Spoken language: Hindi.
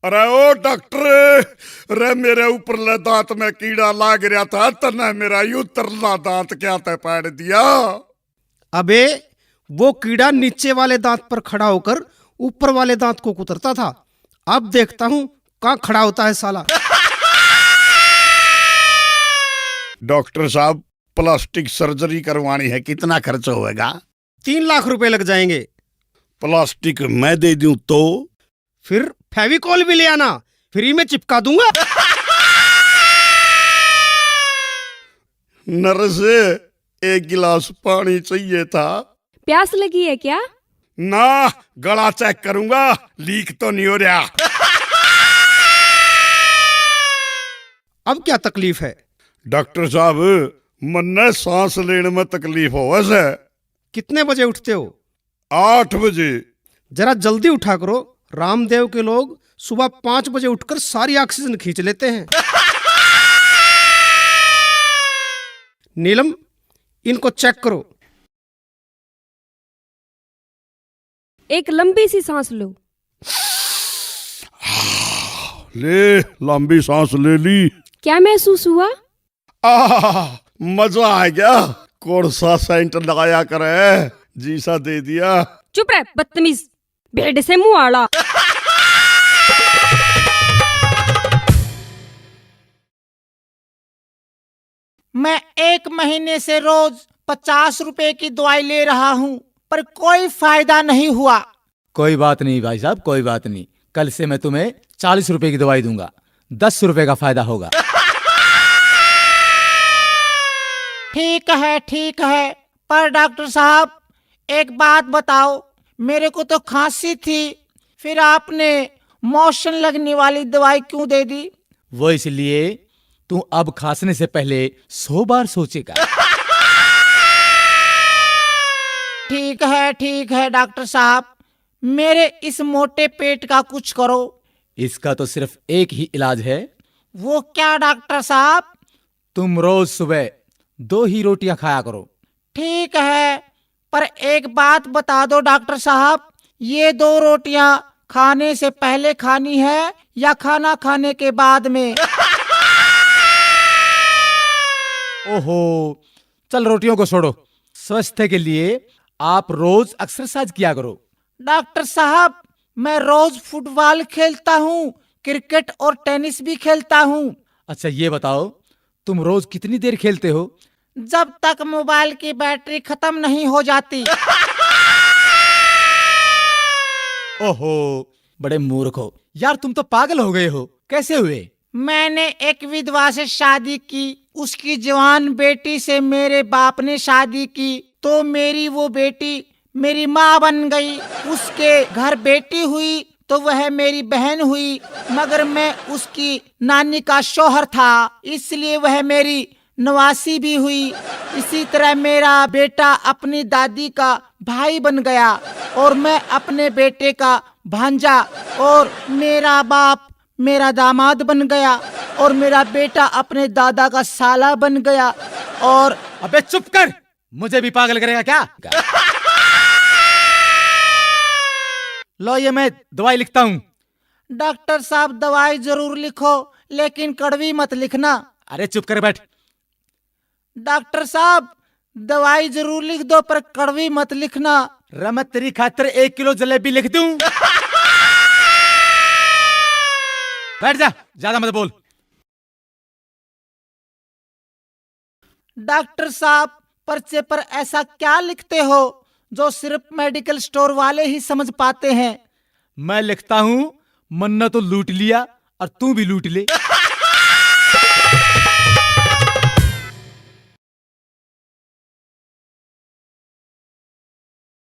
अरे ओ डॉक्टर, अरे मेरे ऊपरले दांत में कीड़ा लाग रहा था, तने मेरा उतरला दांत क्या ते पाड़ दिया। अबे वो कीड़ा नीचे वाले दांत पर खड़ा होकर ऊपर वाले दांत को कुतरता था। अब देखता हूँ कहाँ खड़ा होता है साला। डॉक्टर साहब, प्लास्टिक सर्जरी करवानी है, कितना खर्च होएगा? 3 लाख रुपए लग जाएंगे। प्लास्टिक मैं दे दूं तो? फिर फेविकॉल भी ले आना, फ्री में चिपका दूंगा। नर्स, 1 गिलास पानी चाहिए था। प्यास लगी है क्या? ना, गला चेक करूंगा, लीक तो नहीं हो रहा। अब क्या तकलीफ है? डॉक्टर साहब, मन्ने सांस लेने में तकलीफ हो वैसे। कितने बजे उठते हो? 8 बजे। जरा जल्दी उठा करो। रामदेव के लोग सुबह 5 बजे उठकर सारी ऑक्सीजन खींच लेते हैं। नीलम, इनको चेक करो। एक लंबी सी सांस लो। ले, लंबी सांस ले ली। क्या महसूस हुआ? मजा आ गया। कौन सा सेंट लगाया करे, जी सा दे दिया। चुप रह बदतमीज, भेड़ से मुंह आड़ा। मैं 1 महीने से रोज 50 रुपए की दवाई ले रहा हूँ, पर कोई फायदा नहीं हुआ। कोई बात नहीं भाई साहब, कोई बात नहीं। कल से मैं तुम्हें 40 रुपए की दवाई दूंगा, 10 रुपए का फायदा होगा। ठीक है, पर डॉक्टर साहब एक बात बताओ, मेरे को तो खांसी थी, फिर आपने मोशन लगने वाली दवाई क्यों दे दी? वो इसलिए तू अब खांसने से पहले 100 बार सोचेगा। ठीक है डॉक्टर साहब, मेरे इस मोटे पेट का कुछ करो। इसका तो सिर्फ एक ही इलाज है। वो क्या डॉक्टर साहब? तुम रोज सुबह 2 ही रोटियां खाया करो। ठीक है, पर एक बात बता दो डॉक्टर साहब, ये 2 रोटियां खाने से पहले खानी है या खाना खाने के बाद में? ओहो, चल रोटियों को छोड़ो। स्वास्थ्य के लिए आप रोज एक्सरसाइज किया करो। डॉक्टर साहब, मैं रोज फुटबॉल खेलता हूँ, क्रिकेट और टेनिस भी खेलता हूँ। अच्छा ये बताओ, तुम रोज कितनी देर खेलते हो? जब तक मोबाइल की बैटरी खत्म नहीं हो जाती। ओहो, बड़े मूर्ख हो यार, तुम तो पागल हो गए हो। कैसे हुए? मैंने एक विधवा से शादी की, उसकी जवान बेटी से मेरे बाप ने शादी की, तो मेरी वो बेटी मेरी माँ बन गई। उसके घर बेटी हुई तो वह मेरी बहन हुई, मगर मैं उसकी नानी का शौहर था, इसलिए वह मेरी नवासी भी हुई। इसी तरह मेरा बेटा अपनी दादी का भाई बन गया, और मैं अपने बेटे का भांजा, और मेरा बाप मेरा दामाद बन गया, और मेरा बेटा अपने दादा का साला बन गया। और अबे चुप कर, मुझे भी पागल करेगा क्या? लो ये मैं दवाई लिखता हूँ। डॉक्टर साहब दवाई जरूर लिखो, लेकिन कड़वी मत लिखना। अरे चुप कर बैठ। डॉक्टर साहब दवाई जरूर लिख दो, पर कड़वी मत लिखना। मैं तेरी खातिर 1 किलो जलेबी लिख दूं। बैठ जा, ज्यादा मत बोल। डॉक्टर साहब पर्चे पर ऐसा क्या लिखते हो जो सिर्फ मेडिकल स्टोर वाले ही समझ पाते हैं? मैं लिखता हूं, मन्ना तो लूट लिया और तू भी लूट ले।